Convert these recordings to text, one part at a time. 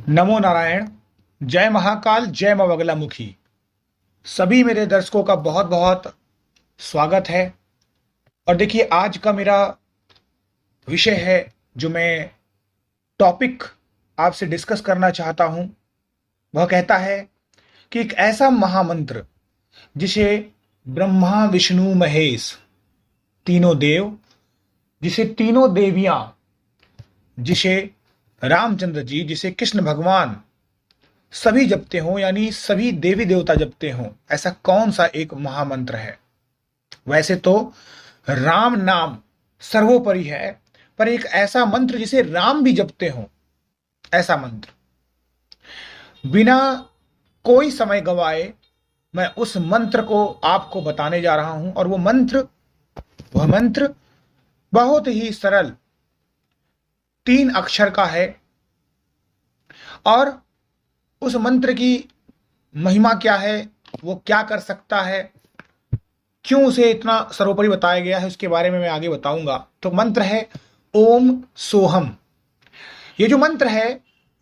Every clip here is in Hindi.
नमो नारायण। जय महाकाल, जय मां बगलामुखी। सभी मेरे दर्शकों का बहुत बहुत स्वागत है। और देखिए, आज का मेरा विषय है जो मैं टॉपिक आपसे डिस्कस करना चाहता हूं। वह कहता है कि एक ऐसा महामंत्र जिसे ब्रह्मा विष्णु महेश तीनों देव, जिसे तीनों देवियां, जिसे रामचंद्र जी, जिसे कृष्ण भगवान सभी जपते हों, यानी सभी देवी देवता जपते हों। ऐसा कौन सा एक महामंत्र है? वैसे तो राम नाम सर्वोपरि है, पर एक ऐसा मंत्र जिसे राम भी जपते हों, ऐसा मंत्र। बिना कोई समय गवाए मैं उस मंत्र को आपको बताने जा रहा हूं। और वह मंत्र बहुत ही सरल 3 अक्षर का है। और उस मंत्र की महिमा क्या है, वो क्या कर सकता है, क्यों उसे इतना सर्वोपरि बताया गया है, उसके बारे में मैं आगे बताऊंगा। तो मंत्र है ओम सोहम। ये जो मंत्र है,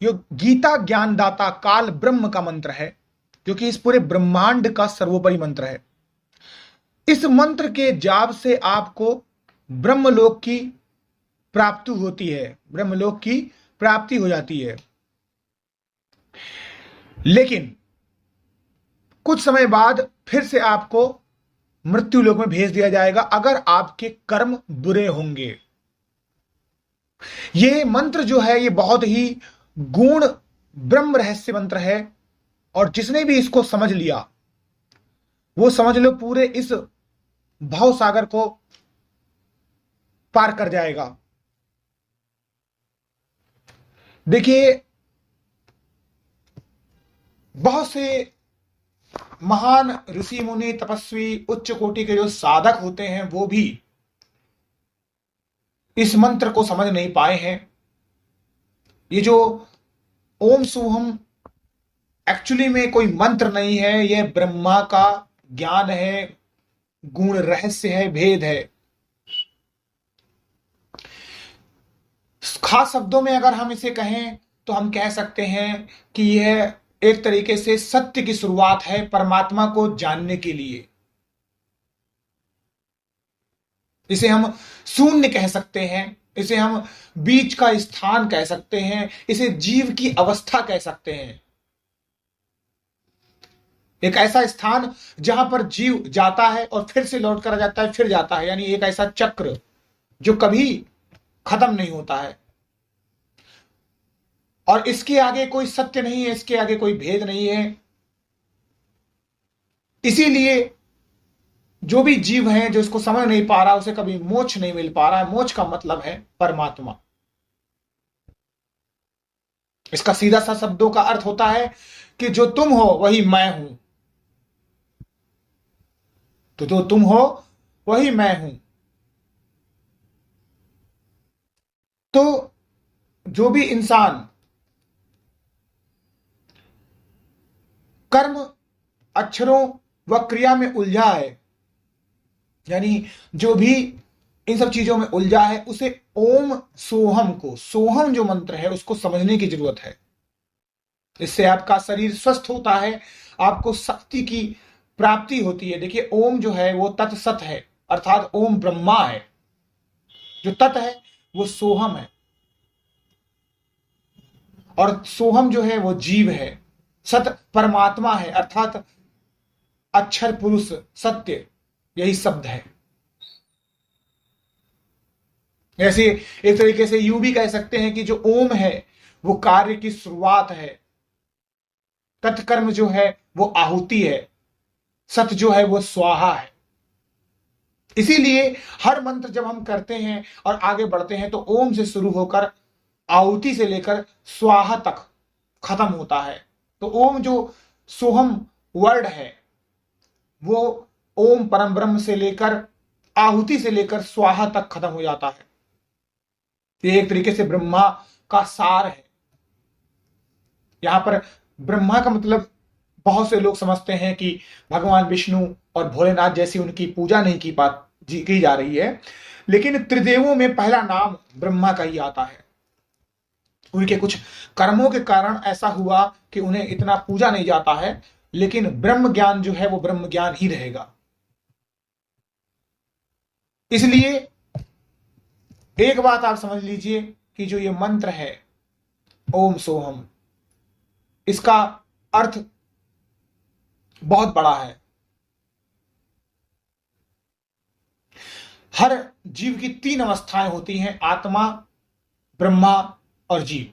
ये गीता ज्ञानदाता काल ब्रह्म का मंत्र है, जो कि इस पूरे ब्रह्मांड का सर्वोपरि मंत्र है। इस मंत्र के जाप से आपको ब्रह्मलोक की प्राप्ति होती है, ब्रह्मलोक की प्राप्ति हो जाती है। लेकिन कुछ समय बाद फिर से आपको मृत्यु लोक में भेज दिया जाएगा, अगर आपके कर्म बुरे होंगे। ये मंत्र जो है, ये बहुत ही गूढ़ ब्रह्म रहस्य मंत्र है। और जिसने भी इसको समझ लिया, वो समझ लो पूरे इस भव सागर को पार कर जाएगा। देखिए, बहुत से महान ऋषि मुनि तपस्वी उच्च कोटि के जो साधक होते हैं, वो भी इस मंत्र को समझ नहीं पाए हैं। ये जो ओम सोहम एक्चुअली में कोई मंत्र नहीं है, यह ब्रह्मा का ज्ञान है, गूढ़ रहस्य है, भेद है। खास शब्दों में अगर हम इसे कहें तो हम कह सकते हैं कि यह एक तरीके से सत्य की शुरुआत है परमात्मा को जानने के लिए। इसे हम शून्य कह सकते हैं, इसे हम बीच का स्थान कह सकते हैं, इसे जीव की अवस्था कह सकते हैं। एक ऐसा स्थान जहां पर जीव जाता है और फिर से लौट कर आ जाता है, फिर जाता है, यानी एक ऐसा चक्र जो कभी खत्म नहीं होता है। और इसके आगे कोई सत्य नहीं है, इसके आगे कोई भेद नहीं है। इसीलिए जो भी जीव है जो इसको समझ नहीं पा रहा, उसे कभी मोक्ष नहीं मिल पा रहा है। मोक्ष का मतलब है परमात्मा। इसका सीधा सा शब्दों का अर्थ होता है कि जो तुम हो वही मैं हूं। तो जो तुम हो वही मैं हूं। तो जो भी इंसान कर्म, अक्षरों व क्रिया में उलझा है, यानी जो भी इन सब चीजों में उलझा है, उसे ओम सोहम को, सोहम जो मंत्र है, उसको समझने की जरूरत है। इससे आपका शरीर स्वस्थ होता है, आपको शक्ति की प्राप्ति होती है। देखिए, ओम जो है वो तत्सत है, अर्थात ओम ब्रह्मा है। जो तत् है वो सोहम है, और सोहम जो है वो जीव है। सत परमात्मा है, अर्थात अक्षर पुरुष सत्य, यही शब्द है। ऐसे एक तरीके से यूं भी कह सकते हैं कि जो ओम है वो कार्य की शुरुआत है, तत्कर्म जो है वो आहुति है, सत जो है वो स्वाहा है। इसीलिए हर मंत्र जब हम करते हैं और आगे बढ़ते हैं तो ओम से शुरू होकर आहुति से लेकर स्वाहा तक खत्म होता है। तो ओम जो सोहम वर्ड है, वो ओम परम ब्रह्म से लेकर आहुति से लेकर स्वाहा तक खत्म हो जाता है। ये एक तरीके से ब्रह्मा का सार है। यहां पर ब्रह्मा का मतलब बहुत से लोग समझते हैं कि भगवान विष्णु और भोलेनाथ जैसी उनकी पूजा नहीं की जा रही है। लेकिन त्रिदेवों में पहला नाम ब्रह्मा का ही आता है। उनके कुछ कर्मों के कारण ऐसा हुआ कि उन्हें इतना पूजा नहीं जाता है, लेकिन ब्रह्म ज्ञान जो है वो ब्रह्म ज्ञान ही रहेगा। इसलिए एक बात आप समझ लीजिए कि जो ये मंत्र है ओम सोहम, इसका अर्थ बहुत बड़ा है। हर जीव की 3 अवस्थाएं होती हैं, आत्मा, ब्रह्मा और जीव।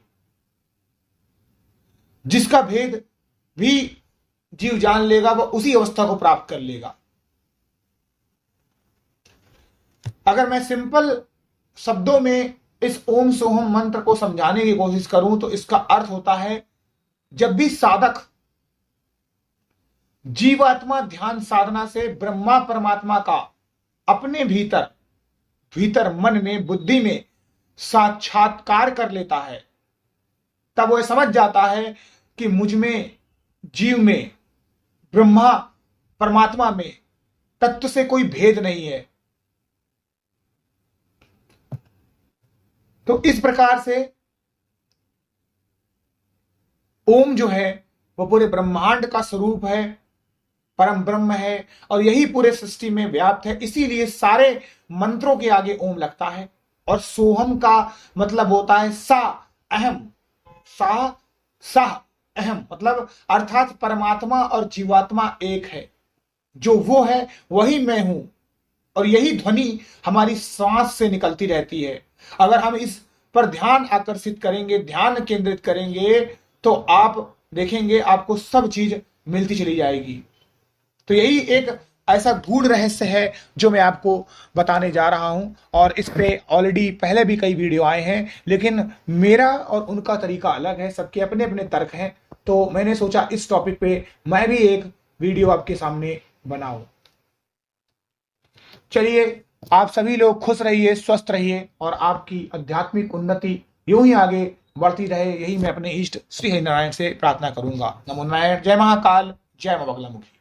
जिसका भेद भी जीव जान लेगा वह उसी अवस्था को प्राप्त कर लेगा। अगर मैं सिंपल शब्दों में इस ओम सोहम मंत्र को समझाने की कोशिश करूं तो इसका अर्थ होता है, जब भी साधक जीवात्मा ध्यान साधना से ब्रह्मा परमात्मा का अपने भीतर मन में, बुद्धि में साक्षात्कार कर लेता है, तब वह समझ जाता है कि मुझ में, जीव में, ब्रह्मा परमात्मा में तत्व से कोई भेद नहीं है। तो इस प्रकार से ओम जो है वो पूरे ब्रह्मांड का स्वरूप है, परम ब्रह्म है, और यही पूरे सृष्टि में व्याप्त है। इसीलिए सारे मंत्रों के आगे ओम लगता है। और सोहम का मतलब होता है सा अहम, सा सह अहम, मतलब अर्थात परमात्मा और जीवात्मा एक है। जो वो है वही मैं हूं, और यही ध्वनि हमारी श्वास से निकलती रहती है। अगर हम इस पर ध्यान आकर्षित करेंगे, ध्यान केंद्रित करेंगे, तो आप देखेंगे आपको सब चीज मिलती चली जाएगी। तो यही एक ऐसा गूढ़ रहस्य है जो मैं आपको बताने जा रहा हूं, और इस पे ऑलरेडी पहले भी कई वीडियो आए हैं, लेकिन मेरा और उनका तरीका अलग है, सबके अपने अपने तर्क हैं। तो मैंने सोचा इस टॉपिक पे मैं भी एक वीडियो आपके सामने बनाऊं। चलिए, आप सभी लोग खुश रहिए, स्वस्थ रहिए, और आपकी आध्यात्मिक उन्नति यूं ही आगे बढ़ती रहे, यही मैं अपने इष्ट श्री हरिनारायण से प्रार्थना करूंगा। नमो नारायण। जय महाकाल, जय मां बगलामुखी।